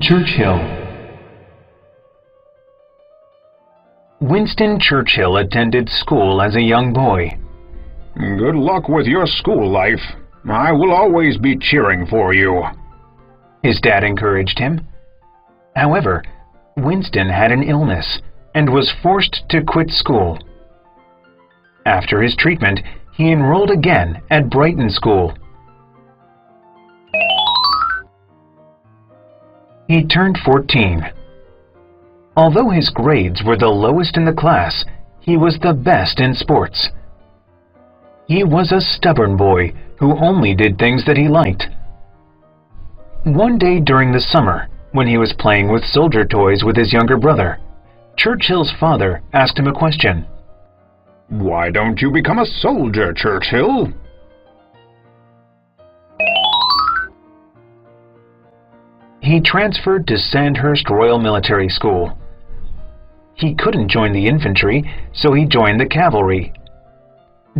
Churchill. Winston Churchill attended school as a young boy. Good luck with your school life. I will always be cheering for you, his dad encouraged him. However, Winston had an illness and was forced to quit school. After his treatment, he enrolled again at Brighton School. He turned 14. Although his grades were the lowest in the class, he was the best in sports. He was a stubborn boy who only did things that he liked. One day during the summer, when he was playing with soldier toys with his younger brother, Churchill's father asked him a question. "Why don't you become a soldier, Churchill?" He transferred to Sandhurst Royal Military School. He couldn't join the infantry, so he joined the cavalry.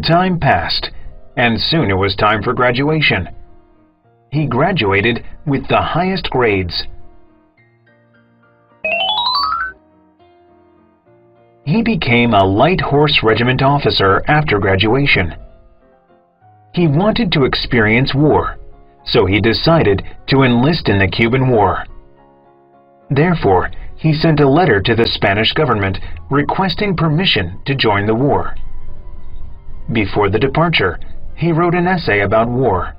Time passed, and soon it was time for graduation. He graduated with the highest grades. He became a light horse regiment officer after graduation. He wanted to experience war, so he decided to enlist in the Cuban War. Therefore, he sent a letter to the Spanish government requesting permission to join the war. Before the departure, he wrote an essay about war.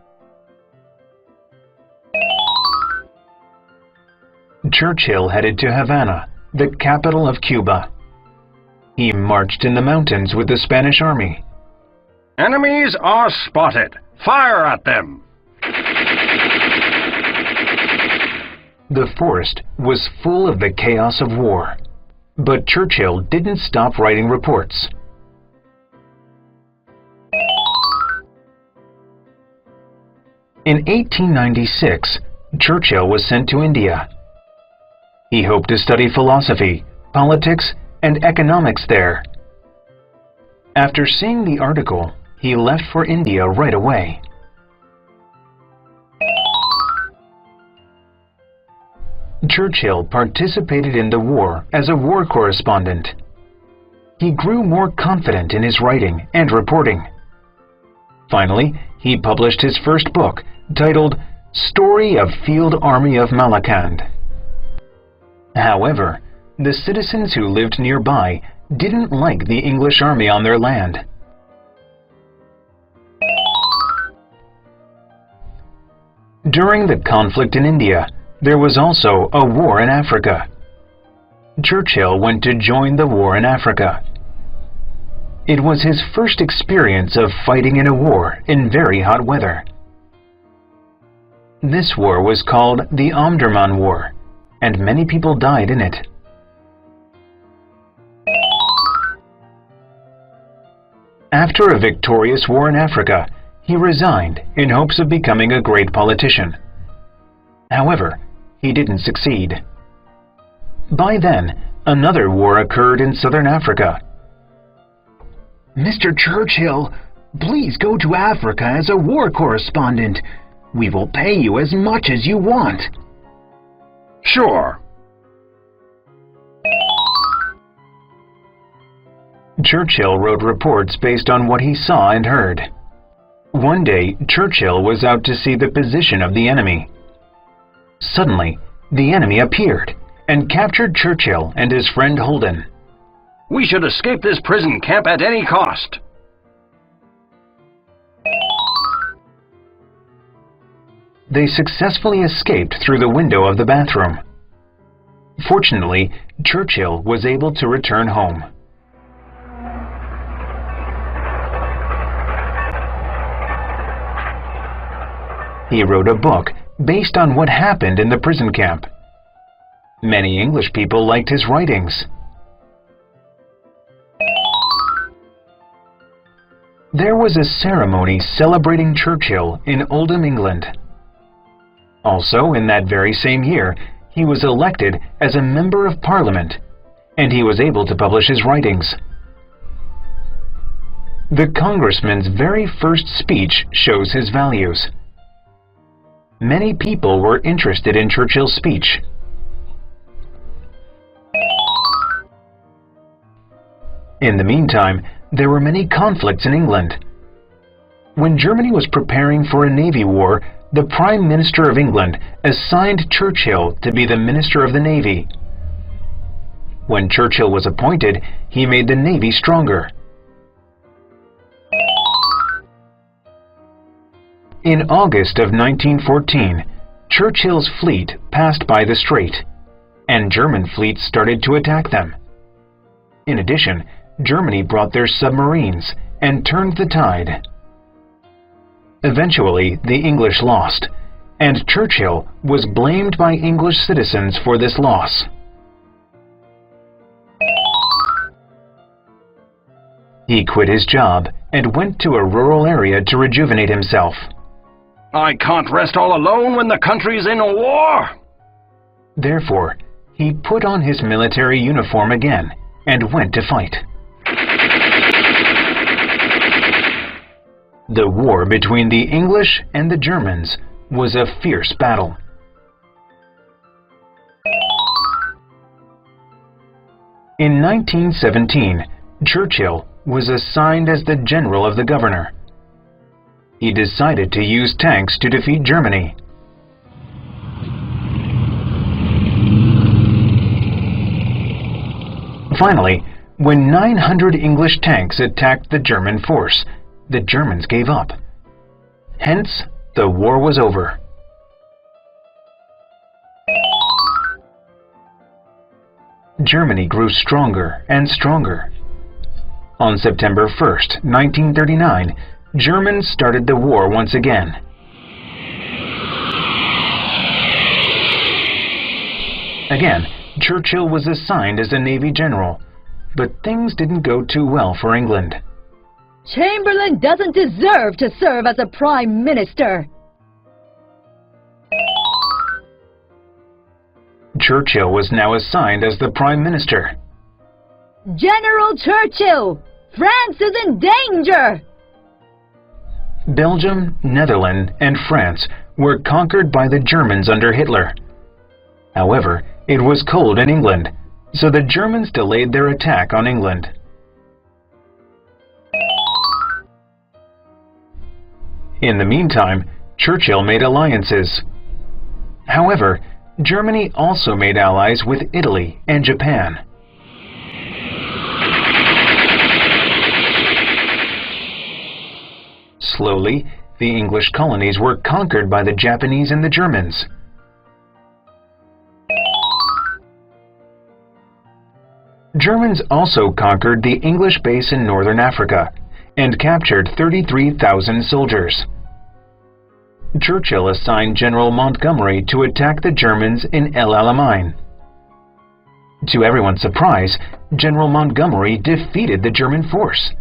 Churchill headed to Havana, the capital of Cuba. He marched in the mountains with the Spanish army. "Enemies are spotted. Fire at them!" The forest was full of the chaos of war, but Churchill didn't stop writing reports. In 1896, Churchill was sent to India. He hoped to study philosophy, politics, and economics there. After seeing the article, he left for India right away. Churchill participated in the war as a war correspondent. He grew more confident in his writing and reporting. Finally, he published his first book, titled Story of Field Army of Malakand. However, the citizens who lived nearby didn't like the English army on their land. During the conflict in India, there was also a war in Africa. Churchill went to join the war in Africa. It was his first experience of fighting in a war in very hot weather. This war was called the Omdurman War, and many people died in it. After a victorious war in Africa, he resigned in hopes of becoming a great politician. However, he didn't succeed. By then, another war occurred in southern Africa. "Mr. Churchill, please go to Africa as a war correspondent. We will pay you as much as you want." "Sure." Churchill wrote reports based on what he saw and heard. One day, Churchill was out to see the position of the enemy. Suddenly, the enemy appeared and captured Churchill and his friend Holden. "We should escape this prison camp at any cost." They successfully escaped through the window of the bathroom. Fortunately, Churchill was able to return home. He wrote a book based on what happened in the prison camp. Many English people liked his writings. There was a ceremony celebrating Churchill in Oldham, England. Also, in that very same year, he was elected as a Member of Parliament, and he was able to publish his writings. The congressman's very first speech shows his values. Many people were interested in Churchill's speech, In the meantime, there were many conflicts in England. When Germany was preparing for a navy war, the Prime Minister of England assigned Churchill to be the Minister of the Navy. When Churchill was appointed, he made the Navy stronger. In August of 1914, Churchill's fleet passed by the strait, and German fleets started to attack them. In addition, Germany brought their submarines and turned the tide. Eventually, the English lost, and Churchill was blamed by English citizens for this loss. He quit his job and went to a rural area to rejuvenate himself. I can't rest all alone when the country's in a war. Therefore, he put on his military uniform again and went to fight. The war between the English and the Germans was a fierce battle. In 1917, Churchill was assigned as the general of the governor. He decided to use tanks to defeat Germany. Finally, when 900 English tanks attacked the German force, the Germans gave up. Hence, the war was over. Germany grew stronger and stronger. On September 1st, 1939, Germans started the war once again. Again, Churchill was assigned as a Navy general, but things didn't go too well for England. Chamberlain doesn't deserve to serve as a Prime Minister. Churchill was now assigned as the Prime Minister. General Churchill! France is in danger! Belgium, Netherlands, and France were conquered by the Germans under Hitler. However, it was cold in England, so the Germans delayed their attack on England. In the meantime, Churchill made alliances. However, Germany also made allies with Italy and Japan. Slowly, the English colonies were conquered by the Japanese and the Germans. Germans also conquered the English base in northern Africa and captured 33,000 soldiers. Churchill assigned General Montgomery to attack the Germans in El Alamein. To everyone's surprise, General Montgomery defeated the German force.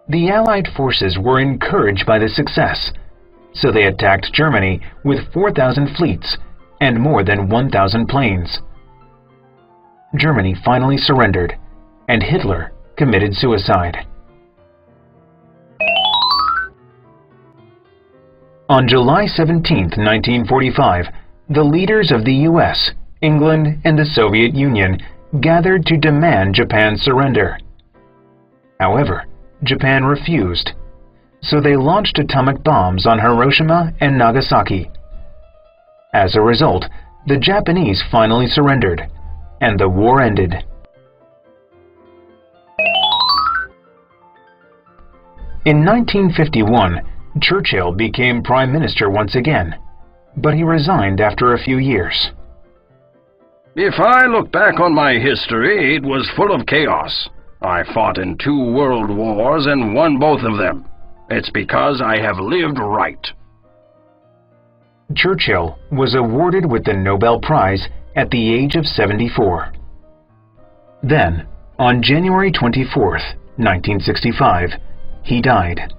The Allied forces were encouraged by the success, so they attacked Germany with 4,000 fleets and more than 1,000 planes. Germany finally surrendered, and Hitler committed suicide. On July 17, 1945, the leaders of the U.S., England, and the Soviet Union gathered to demand Japan's surrender. However, Japan refused, so they launched atomic bombs on Hiroshima and Nagasaki. As a result, the Japanese finally surrendered, and the war ended. In 1951, Churchill became Prime Minister once again, but he resigned after a few years. If I look back on my history, it was full of chaos. I fought in 2 world wars and won both of them. It's because I have lived right. Churchill was awarded with the Nobel Prize at the age of 74. Then, on January 24, 1965, he died.